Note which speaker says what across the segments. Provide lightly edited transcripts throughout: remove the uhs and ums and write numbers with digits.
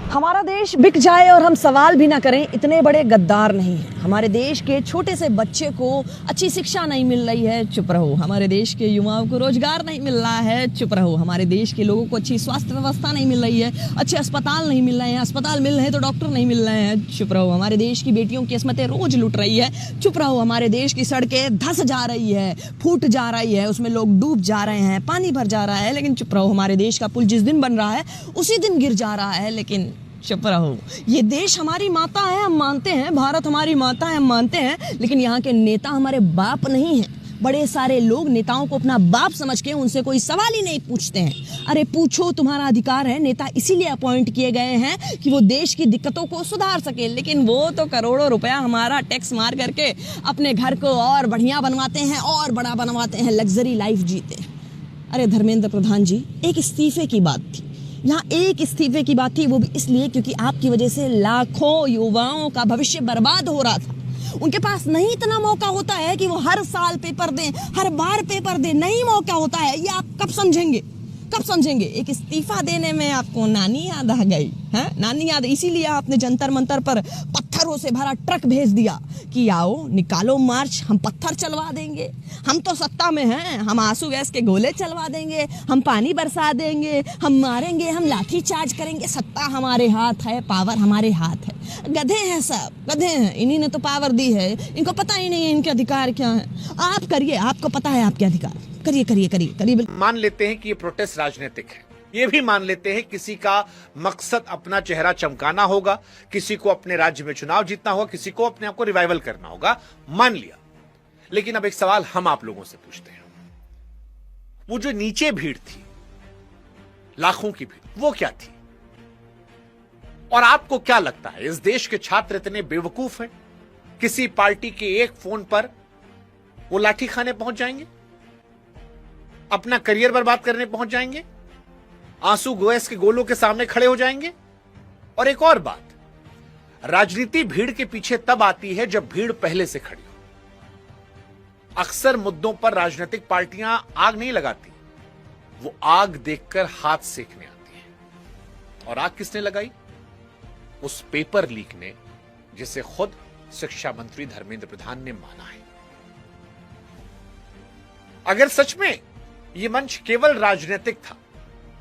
Speaker 1: हमारा देश बिक जाए और हम सवाल भी ना करें, इतने बड़े गद्दार नहीं हैं। हमारे देश के छोटे से बच्चे को अच्छी शिक्षा नहीं मिल रही है, चुप रहो। हमारे देश के युवाओं को रोजगार नहीं मिल रहा है, चुप रहो। हमारे देश के लोगों को अच्छी स्वास्थ्य व्यवस्था नहीं मिल रही है, अच्छे अस्पताल नहीं मिल रहे हैं, अस्पताल मिल रहे हैं तो डॉक्टर नहीं मिल रहे हैं, चुप रहो। हमारे देश की बेटियों की किस्मतें रोज लुट रही है, चुप रहो। हमारे देश की सड़कें धंस जा रही है, फूट जा रही है, उसमें लोग डूब जा रहे हैं, पानी भर जा रहा है, लेकिन चुप रहो। हमारे देश का पुल जिस दिन बन रहा है उसी दिन गिर जा रहा है, लेकिन चुप रहो। ये देश हमारी माता है, हम मानते हैं। भारत हमारी माता है, हम मानते हैं। लेकिन यहाँ के नेता हमारे बाप नहीं हैं। बड़े सारे लोग नेताओं को अपना बाप समझ के उनसे कोई सवाल ही नहीं पूछते हैं। अरे पूछो, तुम्हारा अधिकार है। नेता इसीलिए अपॉइंट किए गए हैं कि वो देश की दिक्कतों को सुधार सके, लेकिन वो तो करोड़ों रुपया हमारा टैक्स मार करके अपने घर को और बढ़िया बनवाते हैं और बड़ा बनवाते हैं, लग्जरी लाइफ जीते। अरे धर्मेंद्र प्रधान जी, एक इस्तीफे की बात थी। यहाँ एक इस्तीफे की बात थी, वो भी इसलिए क्योंकि आपकी वजह से लाखों युवाओं का भविष्य बर्बाद हो रहा था। उनके पास नहीं इतना मौका होता है कि वो हर साल पेपर दें, हर बार पेपर दें, नहीं मौका होता है। ये आप कब समझेंगे, कब समझेंगे? एक इस्तीफा देने में आपको नानी याद आ गई है, नानी याद। इसीलिए आपने जंतर मंतर पर पत्थरों से भरा ट्रक भेज दिया कि आओ निकालो मार्च, हम पत्थर चलवा देंगे, हम तो सत्ता में हैं, हम आंसू गैस के गोले चलवा देंगे, हम पानी बरसा देंगे, हम मारेंगे, हम लाठी चार्ज करेंगे। सत्ता हमारे हाथ है, पावर हमारे हाथ है। गधे हैं सब, गधे हैं। इन्हीं ने तो पावर दी है, इनको पता ही नहीं है इनके अधिकार क्या है। आप करिए, आपको पता है आपके अधिकार, करिए करिए करिए करिए।
Speaker 2: मान लेते हैं कि ये प्रोटेस्ट राजनीतिक है, ये भी मान लेते हैं किसी का मकसद अपना चेहरा चमकाना होगा, किसी को अपने राज्य में चुनाव जीतना होगा, किसी को अपने आप को रिवाइवल करना होगा, मान लिया। लेकिन अब एक सवाल हम आप लोगों से पूछते हैं, वो जो नीचे भीड़ थी, लाखों की भीड़, वो क्या थी? और आपको क्या लगता है, इस देश के छात्र इतने बेवकूफ हैं? किसी पार्टी के एक फोन पर वो लाठी खाने पहुंच जाएंगे, अपना करियर बर्बाद करने पहुंच जाएंगे, आंसू गैस के गोलों के सामने खड़े हो जाएंगे? और एक और बात, राजनीति भीड़ के पीछे तब आती है जब भीड़ पहले से खड़ी हो। अक्सर मुद्दों पर राजनीतिक पार्टियां आग नहीं लगाती, वो आग देखकर हाथ सेकने आती है। और आग किसने लगाई? उस पेपर लीक ने, जिसे खुद शिक्षा मंत्री धर्मेंद्र प्रधान ने माना है। अगर सच में यह मंच केवल राजनीतिक था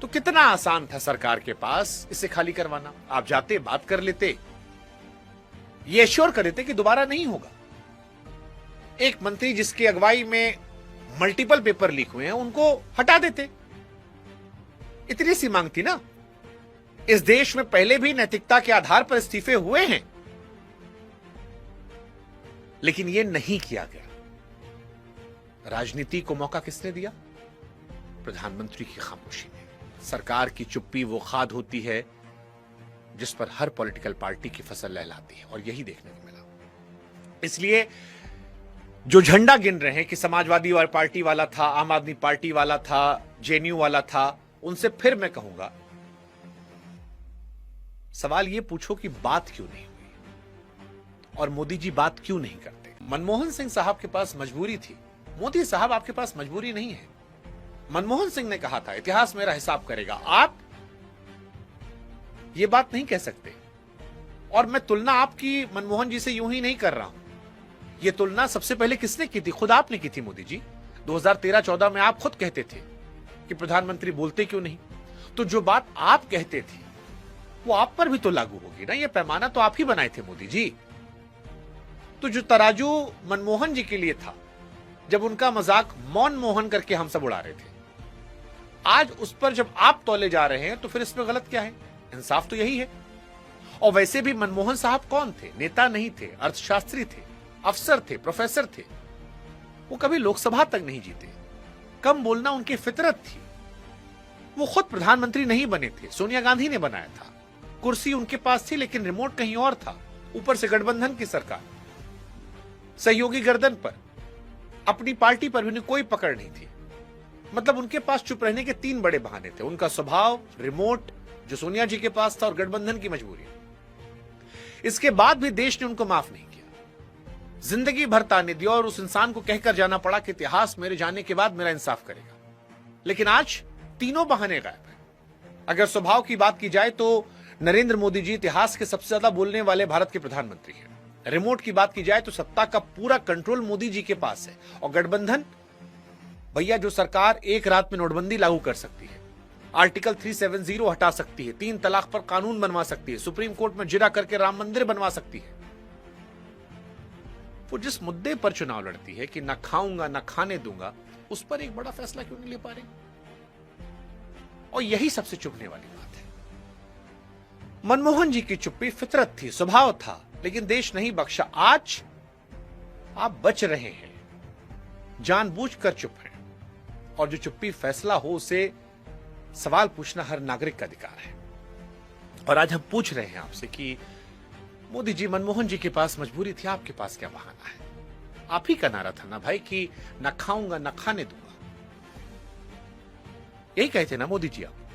Speaker 2: तो कितना आसान था सरकार के पास इसे खाली करवाना। आप जाते, बात कर लेते, ये एश्योर कर देते कि दोबारा नहीं होगा। एक मंत्री जिसकी अगुवाई में मल्टीपल पेपर लीक हुए हैं, उनको हटा देते। इतनी सी मांग थी ना। इस देश में पहले भी नैतिकता के आधार पर इस्तीफे हुए हैं, लेकिन यह नहीं किया गया। राजनीति को मौका किसने दिया? प्रधानमंत्री की खामोशी ने। सरकार की चुप्पी वो खाद होती है जिस पर हर पॉलिटिकल पार्टी की फसल लहलाती है, और यही देखने को मिला। इसलिए जो झंडा गिन रहे हैं कि समाजवादी पार्टी वाला था, आम आदमी पार्टी वाला था, जेएनयू वाला था, उनसे फिर मैं कहूंगा, सवाल ये पूछो कि बात क्यों नहीं हुई और मोदी जी बात क्यों नहीं करते? मनमोहन सिंह साहब के पास मजबूरी थी, मोदी साहब आपके पास मजबूरी नहीं है। मनमोहन सिंह ने कहा था, इतिहास मेरा हिसाब करेगा। आप ये बात नहीं कह सकते। और मैं तुलना आपकी मनमोहन जी से यूं ही नहीं कर रहा हूं। यह तुलना सबसे पहले किसने की थी? खुद आपने की थी मोदी जी। 2013-14 में आप खुद कहते थे कि प्रधानमंत्री बोलते क्यों नहीं। तो जो बात आप कहते थे वो आप पर भी तो लागू होगी ना। यह पैमाना तो आप ही बनाए थे मोदी जी। तो जो तराजू मनमोहन जी के लिए था, जब उनका मजाक मौन मोहन करके हम सब उड़ा रहे थे, आज उस पर जब आप तौले जा रहे हैं तो फिर इसमें गलत क्या है? इंसाफ तो यही है। और वैसे भी मनमोहन साहब कौन थे? नेता नहीं थे, अर्थशास्त्री थे, अफसर थे, प्रोफेसर थे। वो कभी लोकसभा तक नहीं जीते। कम बोलना उनकी फितरत थी। वो खुद प्रधानमंत्री नहीं बने थे, सोनिया गांधी ने बनाया था। कुर्सी उनके पास थी, लेकिन रिमोट कहीं और था। ऊपर से गठबंधन की सरकार, सहयोगी गर्दन पर, अपनी पार्टी पर भी कोई पकड़ नहीं थी। मतलब उनके पास चुप रहने के 3 बड़े बहाने थे: उनका स्वभाव, रिमोट जो सोनिया जी के पास था, और गठबंधन की मजबूरी। इसके बाद भी देश ने उनको माफ नहीं किया, जिंदगी भर ताने दिया, और उस इंसान को कहकर जाना पड़ा कि इतिहास मेरे जाने के बाद मेरा इंसाफ करेगा। लेकिन आज तीनों बहाने गायब हैं। अगर स्वभाव की बात की जाए तो नरेंद्र मोदी जी इतिहास के सबसे ज्यादा बोलने वाले भारत के प्रधानमंत्री हैं। रिमोट की बात की जाए तो सत्ता का पूरा कंट्रोल मोदी जी के पास है। और गठबंधन, भैया जो सरकार एक रात में नोटबंदी लागू कर सकती है, आर्टिकल 370 हटा सकती है, 3 तलाक पर कानून बनवा सकती है, सुप्रीम कोर्ट में जिरा करके राम मंदिर बनवा सकती है, वो जिस मुद्दे पर चुनाव लड़ती है कि ना खाऊंगा ना खाने दूंगा, उस पर एक बड़ा फैसला क्यों नहीं ले पा रही? और यही सबसे चुभने वाली बात है। मनमोहन जी की चुप्पी फितरत थी, स्वभाव था, लेकिन देश नहीं बख्शा। आज आप बच रहे हैं, जानबूझकर चुप हैं, और जो चुप्पी फैसला हो उसे सवाल पूछना हर नागरिक का अधिकार है। और आज हम पूछ रहे हैं आपसे कि मोदी जी, मनमोहन जी के पास मजबूरी थी, आपके पास क्या बहाना है? आप ही का नारा था ना भाई कि ना खाऊंगा ना खाने दूंगा, यही कहते ना मोदी जी आप।